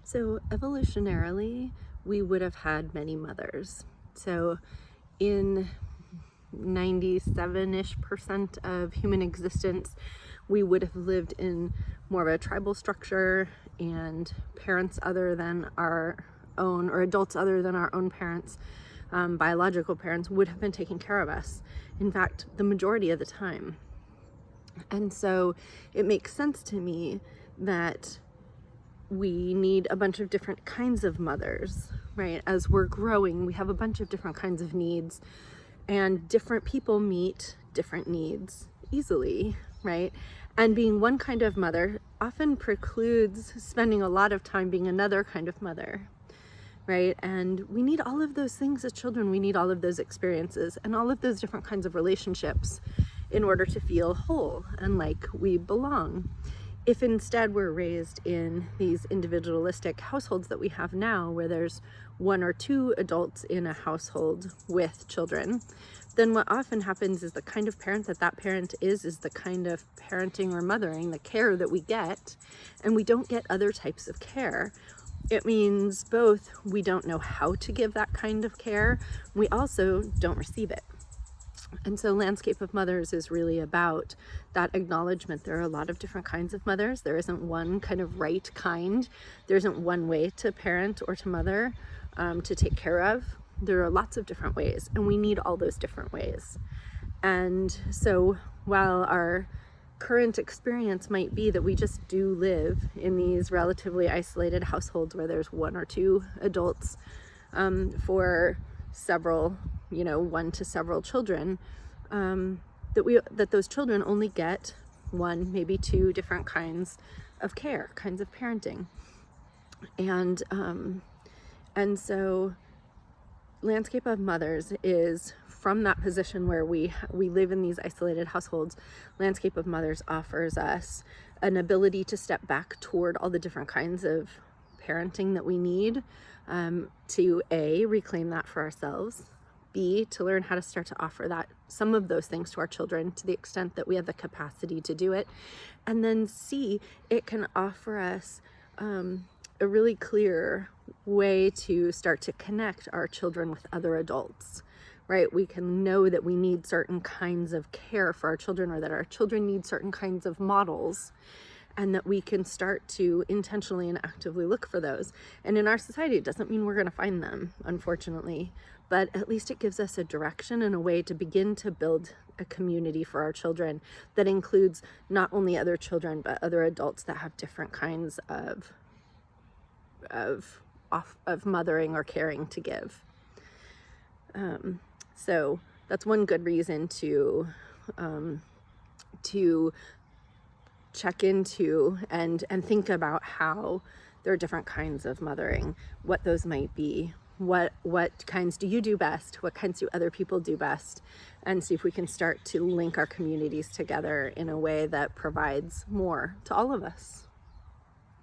So evolutionarily, we would have had many mothers. So in 97-ish% of human existence, we would have lived in more of a tribal structure, and parents other than our own, or adults other than our own parents, biological parents, would have been taking care of us. In fact, the majority of the time. And so it makes sense to me that we need a bunch of different kinds of mothers, right? As we're growing, we have a bunch of different kinds of needs, and different people meet different needs easily, right? And being one kind of mother often precludes spending a lot of time being another kind of mother, right? And we need all of those things as children. We need all of those experiences and all of those different kinds of relationships in order to feel whole and like we belong. If instead we're raised in these individualistic households that we have now, where there's one or two adults in a household with children, then what often happens is the kind of parent that parent is the kind of parenting or mothering, the care that we get, and we don't get other types of care. It means both we don't know how to give that kind of care, we also don't receive it. And so Landscape of Mothers is really about that acknowledgement. There are a lot of different kinds of mothers. There isn't one kind of right kind. There isn't one way to parent or to mother, to take care of. There are lots of different ways, and we need all those different ways. And so while our current experience might be that we just do live in these relatively isolated households where there's one or two adults for several, one to several children, that those children only get one, maybe two different kinds of care, kinds of parenting. And so Landscape of Mothers is from that position where we live in these isolated households. Landscape of Mothers offers us an ability to step back toward all the different kinds of parenting that we need, to A, reclaim that for ourselves, B, to learn how to start to offer some of those things to our children to the extent that we have the capacity to do it, and then C, it can offer us a really clear way to start to connect our children with other adults, right? We can know that we need certain kinds of care for our children, or that our children need certain kinds of models, and that we can start to intentionally and actively look for those. And in our society, it doesn't mean we're going to find them, unfortunately, but at least it gives us a direction and a way to begin to build a community for our children that includes not only other children, but other adults that have different kinds of mothering or caring to give. So that's one good reason to check into and think about how there are different kinds of mothering, what those might be, what kinds do you do best, what kinds do other people do best, and see if we can start to link our communities together in a way that provides more to all of us.